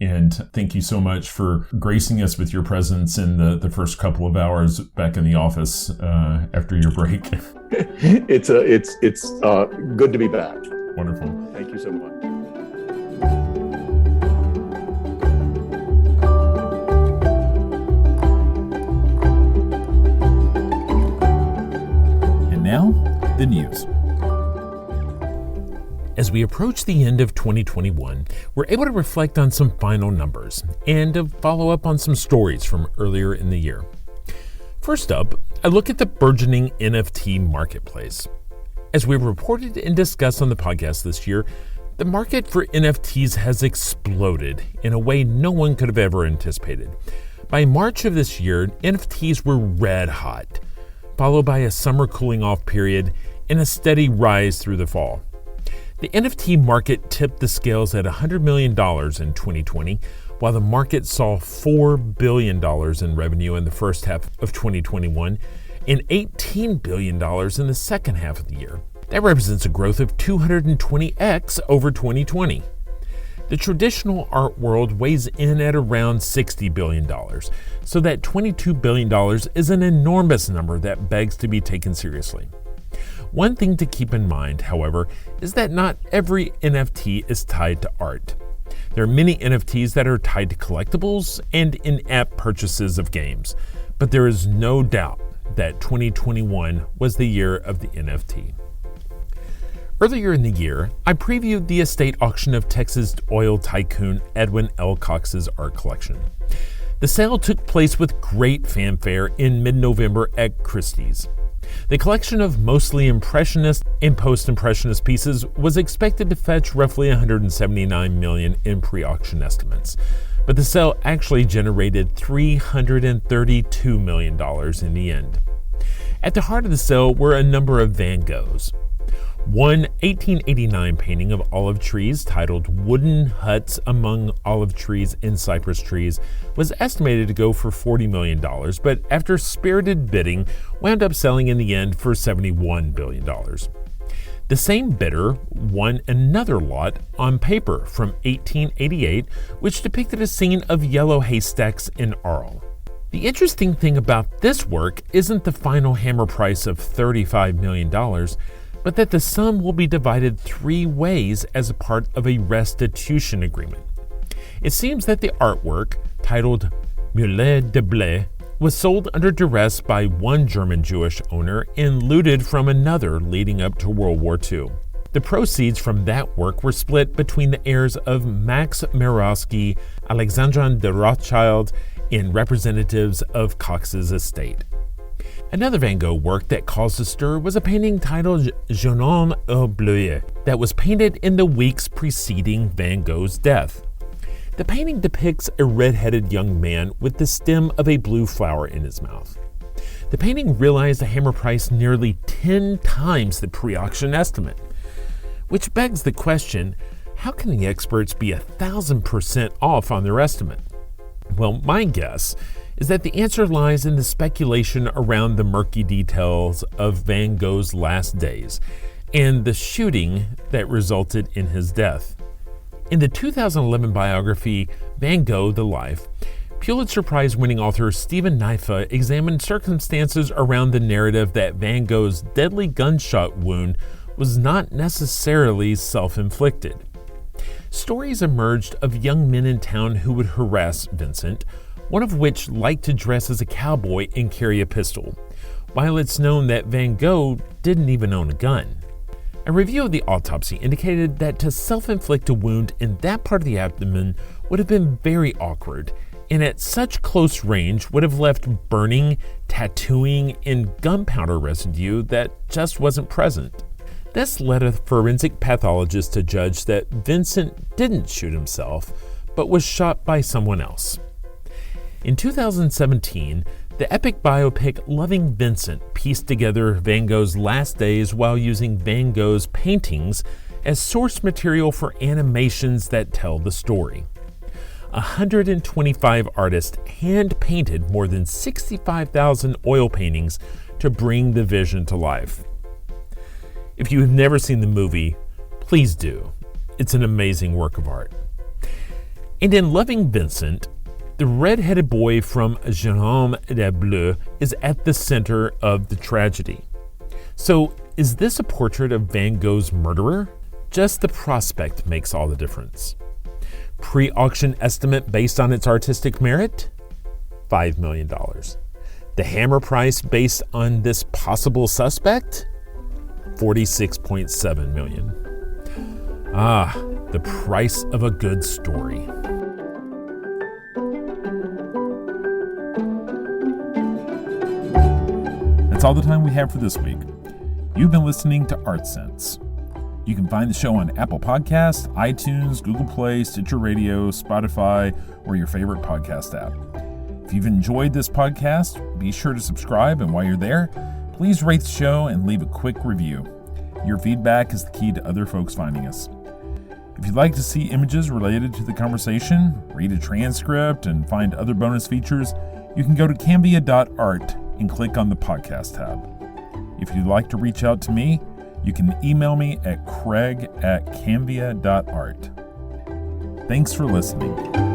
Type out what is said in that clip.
And thank you so much for gracing us with your presence in the first couple of hours back in the office after your break. It's good to be back. Wonderful. Thank you so much. And now, the news. As we approach the end of 2021, we're able to reflect on some final numbers and to follow up on some stories from earlier in the year. First up, a look at the burgeoning NFT marketplace. As we've reported and discussed on the podcast this year, the market for NFTs has exploded in a way no one could have ever anticipated. By March of this year, NFTs were red hot, followed by a summer cooling off period and a steady rise through the fall. The NFT market tipped the scales at $100 million in 2020, while the market saw $4 billion in revenue in the first half of 2021 and $18 billion in the second half of the year. That represents a growth of 220x over 2020. The traditional art world weighs in at around $60 billion, so that $22 billion is an enormous number that begs to be taken seriously. One thing to keep in mind, however, is that not every NFT is tied to art. There are many NFTs that are tied to collectibles and in-app purchases of games, but there is no doubt that 2021 was the year of the NFT. Earlier in the year, I previewed the estate auction of Texas oil tycoon Edwin L. Cox's art collection. The sale took place with great fanfare in mid-November at Christie's. The collection of mostly Impressionist and Post-Impressionist pieces was expected to fetch roughly $179 million in pre-auction estimates, but the sale actually generated $332 million in the end. At the heart of the sale were a number of Van Goghs. One 1889 painting of olive trees titled Wooden Huts Among Olive Trees and Cypress Trees was estimated to go for $40 million, but after spirited bidding, wound up selling in the end for $71 billion. The same bidder won another lot on paper from 1888, which depicted a scene of yellow haystacks in Arles. The interesting thing about this work isn't the final hammer price of $35 million, but that the sum will be divided 3 ways as a part of a restitution agreement. It seems that the artwork, titled Mulet de Blé, was sold under duress by one German Jewish owner and looted from another leading up to World War II. The proceeds from that work were split between the heirs of Max Mirowski, Alexandre de Rothschild, and representatives of Cox's estate. Another Van Gogh work that caused a stir was a painting titled Jeune homme au bleuet that was painted in the weeks preceding Van Gogh's death. The painting depicts a red-headed young man with the stem of a blue flower in his mouth. The painting realized a hammer price nearly 10 times the pre-auction estimate, which begs the question, how can the experts be 1,000% off on their estimate? Well, my guess is that the answer lies in the speculation around the murky details of Van Gogh's last days and the shooting that resulted in his death. In the 2011 biography, Van Gogh, The Life, Pulitzer Prize-winning author Stephen Naifa examined circumstances around the narrative that Van Gogh's deadly gunshot wound was not necessarily self-inflicted. Stories emerged of young men in town who would harass Vincent, one of which liked to dress as a cowboy and carry a pistol, while it's known that Van Gogh didn't even own a gun. A review of the autopsy indicated that to self-inflict a wound in that part of the abdomen would have been very awkward, and at such close range would have left burning, tattooing, and gunpowder residue that just wasn't present. This led a forensic pathologist to judge that Vincent didn't shoot himself, but was shot by someone else. In 2017, the epic biopic Loving Vincent pieced together Van Gogh's last days while using Van Gogh's paintings as source material for animations that tell the story. 125 artists hand-painted more than 65,000 oil paintings to bring the vision to life. If you have never seen the movie, please do. It's an amazing work of art. And in Loving Vincent, the red-headed boy from J.M.W. is at the center of the tragedy. So, is this a portrait of Van Gogh's murderer? Just the prospect makes all the difference. Pre-auction estimate based on its artistic merit? $5 million. The hammer price based on this possible suspect? $46.7 million. Ah, the price of a good story. That's all the time we have for this week. You've been listening to Art Sense. You can find the show on Apple Podcasts, iTunes, Google Play, Stitcher Radio, Spotify, or your favorite podcast app. If you've enjoyed this podcast, be sure to subscribe, and while you're there, please rate the show and leave a quick review. Your feedback is the key to other folks finding us. If you'd like to see images related to the conversation, read a transcript, and find other bonus features, you can go to kimbell-art and click on the podcast tab. If you'd like to reach out to me, you can email me at craig@cambia.art. Thanks for listening.